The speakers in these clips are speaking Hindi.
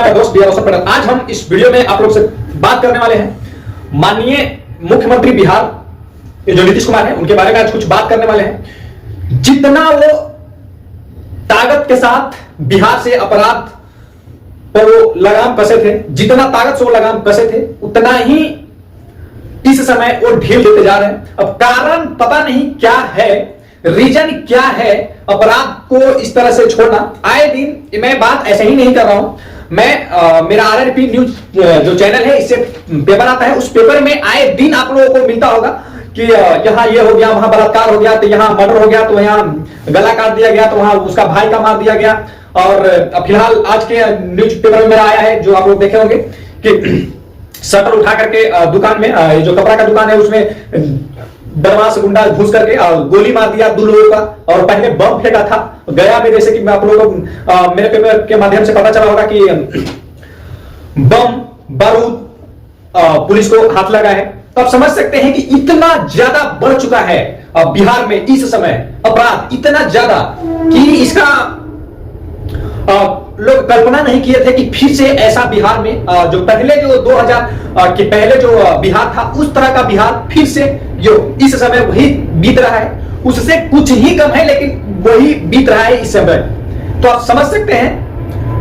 दोस्त दिया अवसर पड़ा। आज हम इस वीडियो में आप लोग से बात करने वाले हैं माननीय मुख्यमंत्री बिहार जो नीतीश कुमार हैं उनके बारे में आज कुछ बात करने वाले हैं। जितना वो ताकत के साथ बिहार से अपराध पर वो लगाम कसे थे, जितना ताकत से वो लगाम कसे थे, उतना ही इस समय वो ढील देते जा रहे हैं। अब कारण पता नहीं क्या है, रीजन क्या है अपराध को इस तरह से छोड़ना। आए दिन मैं बात ऐसे ही नहीं कर रहा हूं, मैं मेरा आरआरपी न्यूज जो चैनल है इससे पेपर आता है, उस पेपर में आए दिन आप लोगों को मिलता होगा कि यहाँ ये हो गया, वहां बलात्कार हो गया, तो यहाँ मर्डर हो गया, तो यहाँ गला काट दिया गया, तो वहां उसका भाई का मार दिया गया। और फिलहाल आज के न्यूज पेपर में मेरा आया है जो आप लोग देखे होंगे कि शटर उठा करके दुकान में, जो कपड़ा का दुकान है उसमें बदमाश गुंडा घुस करके गोली मार दिया 2 लोगों का, और पहले बम फेंका था गया में। जैसे कि मैं आप लोगों को मेरे पेपर के माध्यम से पता चला होगा कि बम बारूद पुलिस को हाथ लगा है। तो आप समझ सकते हैं कि इतना ज्यादा बढ़ चुका है बिहार में इस समय अपराध, इतना ज्यादा कि इसका लोग कल्पना नहीं किए थे कि फिर से ऐसा बिहार में जो पहले जो 2000 के पहले जो बिहार था उस तरह का बिहार फिर से जो इस समय वही बीत रहा है, उससे कुछ ही कम है लेकिन वही बीत रहा है इस समय। तो आप समझ सकते हैं।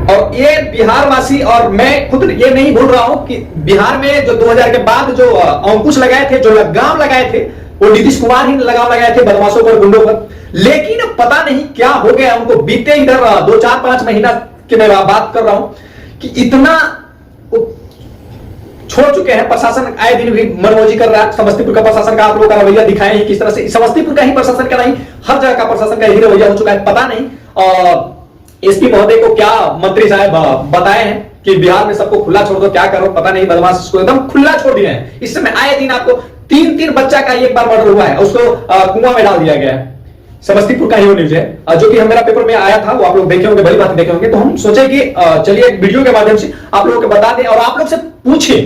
और ये बिहार वासी, और मैं खुद ये नहीं भूल रहा हूं कि बिहार में जो 2000 के बाद जो अंकुश लगाए थे, जो लगाम लगाए थे, वो नीतीश कुमार ही लगाम लगाए थे बदमाशों पर, गुंडों पर। लेकिन पता नहीं क्या हो गया उनको, बीते इधर 2, 4, 5 महीना की मैं बात कर रहा हूं कि इतना छोड़ चुके हैं। प्रशासन आए दिन भी मनमौजी कर रहा है। समस्तीपुर का प्रशासन का आप लोगों का रवैया दिखाए हैं किस तरह से, समस्तीपुर का ही प्रशासन का नहीं, हर जगह का प्रशासन का यही रवैया हो चुका है। पता नहीं एसपी महोदय को क्या मंत्री साहब बताए हैं कि बिहार में सबको खुला छोड़ दो, क्या करो पता नहीं, बदमाश को एकदम खुला छोड़ दिया है। इस समय आए दिन आपको 3 बच्चा का एक बार मर्डर हुआ है, उसको कुआं में डाल दिया गया है। समस्तीपुर का ही वो न्यूज है जो कि मेरा पेपर में आया था, वो आप लोग देखे होंगे, बड़ी बात देखे होंगे। तो हम सोचे कि चलिए एक वीडियो के माध्यम से आप लोगों को बता दें और आप लोग से पूछे।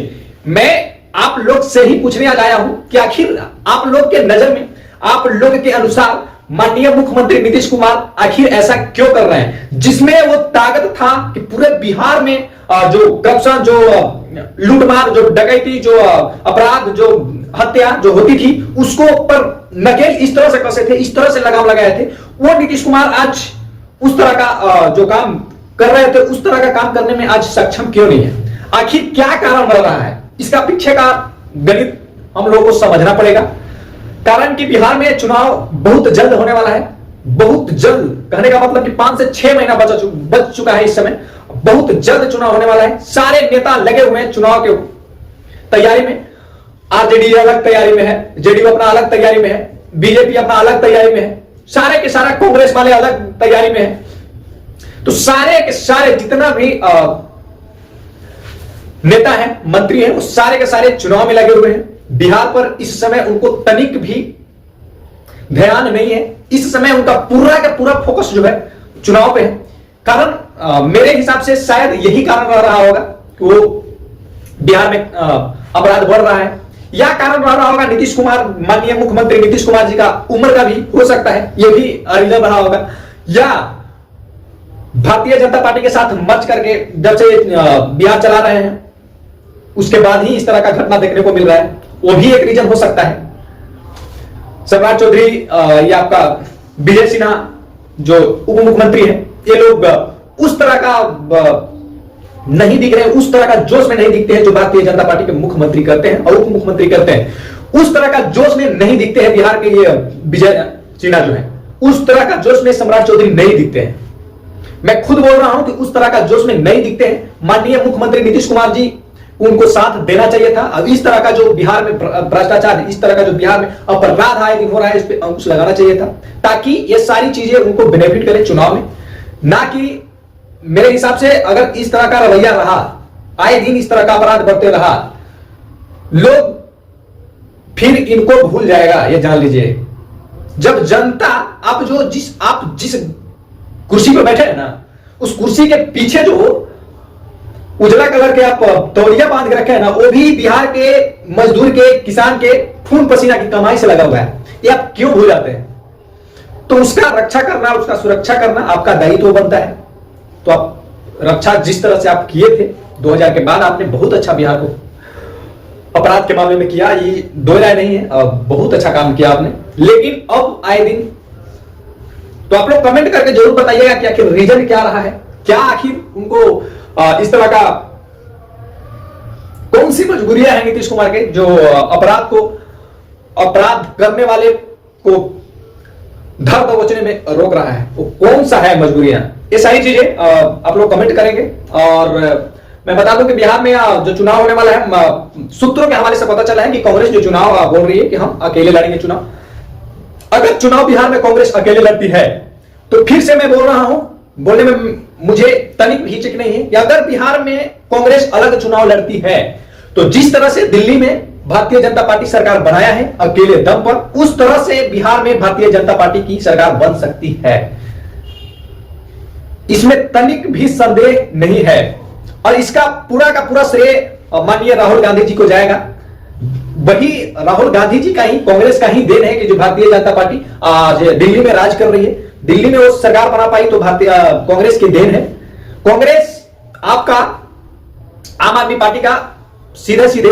मैं आप लोग से ही पूछने आज आया हूं कि आखिर आप लोग के नजर में, आप लोग के अनुसार माननीय मुख्यमंत्री नीतीश कुमार आखिर ऐसा क्यों कर रहे हैं, जिसमें वो ताकत था कि पूरे बिहार में जो करप्शन, जो लूटमार, जो डकैती, जो अपराध, जो हत्या जो होती थी, उसको पर नकेल इस तरह से कसे थे, इस तरह से लगाम लगाए थे। वो नीतीश कुमार आज उस तरह का जो काम कर रहे थे, उस तरह का काम करने में आज सक्षम क्यों नहीं है? आखिर क्या कारण बन रहा है? इसका पीछे का गणित हम लोगों को समझना पड़ेगा। कारण कि बिहार में चुनाव बहुत जल्द होने वाला है, बहुत जल्द कहने का मतलब कि 5 से 6 महीना बच चुका है इस समय। बहुत जल्द चुनाव होने वाला है। सारे नेता लगे हुए हैं चुनाव के तैयारी में। आरजेडी अलग तैयारी में है, जेडीयू अपना अलग तैयारी में है, बीजेपी अपना अलग तैयारी में है, सारे के सारा कांग्रेस वाले अलग तैयारी में है। तो सारे के सारे जितना भी नेता है, मंत्री है, वो सारे के सारे चुनाव में लगे हुए हैं। बिहार पर इस समय उनको तनिक भी ध्यान नहीं है। इस समय उनका पूरा का पूरा फोकस जो है चुनाव पे है। कारण मेरे हिसाब से शायद यही कारण रह रहा होगा कि वो बिहार में अपराध बढ़ रहा है, या कारण रह रहा होगा नीतीश कुमार, माननीय मुख्यमंत्री नीतीश कुमार जी का उम्र का भी हो सकता है, यह भी रीजन रहा होगा। या भारतीय जनता पार्टी के साथ मर्ज करके जब से बिहार चला रहे हैं उसके बाद ही इस तरह का घटना देखने को मिल रहा है, वो भी एक रीजन हो सकता है। सम्राट चौधरी या आपका विजय सिन्हा जो उप मुख्यमंत्री है, ये लोग उस तरह का नहीं दिख रहे हैं, उस तरह का जोश में नहीं दिखते हैं जो भारतीय जनता पार्टी के मुख्यमंत्री करते हैं और उप मुख्यमंत्री करते हैं। उस तरह का जोश में नहीं दिखते हैं बिहार के ये विजय सिन्हा जो है, उस तरह का जोश में सम्राट चौधरी नहीं दिखते हैं। मैं खुद बोल रहा हूं कि उस तरह का जोश में नहीं दिखते हैं। माननीय मुख्यमंत्री नीतीश कुमार जी, उनको साथ देना चाहिए था। अब इस तरह का जो बिहार में भ्रष्टाचार, इस तरह का जो बिहार में अपराध आए दिन हो रहा है, इस पे अंकुश लगाना चाहिए था, ताकि ये सारी चीजें उनको बेनिफिट करे चुनाव में। ना कि मेरे हिसाब से अगर इस तरह का रवैया रहा, आए दिन इस तरह का अपराध बढ़ते रहा, लोग फिर इनको भूल जाएगा, ये जान लीजिए। जब जनता, आप जिस कुर्सी पर बैठे हैं ना, उस कुर्सी के पीछे जो उजला कलर के आप तौलिया बांध के रखे हैं ना, वो भी बिहार के मजदूर के, किसान के खून पसीना की कमाई से लगा हुआ है। ये आप क्यों भूल जाते हैं? तो उसका रक्षा करना, उसका सुरक्षा करना आपका दायित्व बनता है। तो आप रक्षा जिस तरह से आप किए थे 2000 के बाद, आपने बहुत अच्छा बिहार को अपराध के मामले में किया, ये दो राय नहीं है, बहुत अच्छा काम किया आपने। लेकिन अब आए दिन तो आप लोग कमेंट करके जरूर बताइएगा कि आखिर रीजन क्या रहा है, क्या आखिर उनको इस तरह का कौन सी मजबूरियां हैं नीतीश कुमार के जो अपराध करने वाले को धर दबोचने में रोक रहा है, वो कौन सा है मजबूरियां, ये सारी चीजें आप लोग कमेंट करेंगे। और मैं बता दूं कि बिहार में जो चुनाव होने वाला है, सूत्रों के हवाले से पता चला है कि कांग्रेस जो चुनाव बोल रही है कि हम अकेले लड़ेंगे चुनाव। अगर चुनाव बिहार में कांग्रेस अकेले लड़ती है तो फिर से मैं बोल रहा हूं, बोलने में मुझे तनिक भी हिचक नहीं है कि अगर बिहार में कांग्रेस अलग चुनाव लड़ती है तो जिस तरह से दिल्ली में भारतीय जनता पार्टी सरकार बनाया है अकेले दम पर, उस तरह से बिहार में भारतीय जनता पार्टी की सरकार बन सकती है, इसमें तनिक भी संदेह नहीं है। और इसका पूरा का पूरा श्रेय माननीय राहुल गांधी जी को जाएगा। वही राहुल गांधी जी का ही, कांग्रेस का ही देन है कि जो भारतीय जनता पार्टी आज दिल्ली में राज कर रही है, दिल्ली में वो सरकार बना पाई तो भारतीय कांग्रेस की देन है। कांग्रेस आपका आम आदमी पार्टी का सीधे सीधे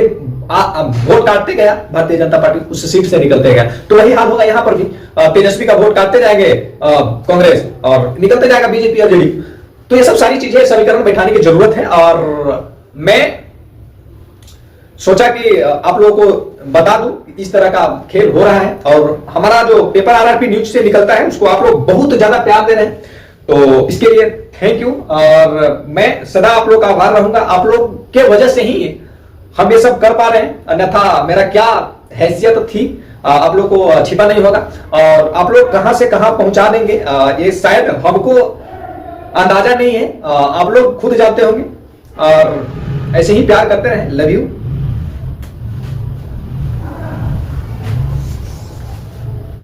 वोट काटते गया, भारतीय जनता पार्टी उस सीट से निकलते गया। तो वही हाल होगा यहां पर भी, तेजस्वी का वोट काटते जाएंगे कांग्रेस और निकलते जाएगा बीजेपी और जेडीयू। तो ये सब सारी चीजें समीकरण बैठाने की जरूरत है। और मैं सोचा कि आप लोगों को बता दूं इस तरह का खेल हो रहा है। और हमारा जो पेपर आरआरपी न्यूज से निकलता है उसको आप लोग बहुत ज्यादा प्यार दे रहे हैं, तो इसके लिए थैंक यू। और मैं सदा आप लोग का आभार रहूंगा, आप लोग के वजह से ही हम ये सब कर पा रहे हैं, अन्यथा मेरा क्या हैसियत थी आप लोग को छिपा नहीं होगा। और आप लोग कहां से कहां पहुंचा देंगे ये शायद हमको अंदाजा नहीं है, आप लोग खुद जानते होंगे। और ऐसे ही प्यार करते रहे। Love you.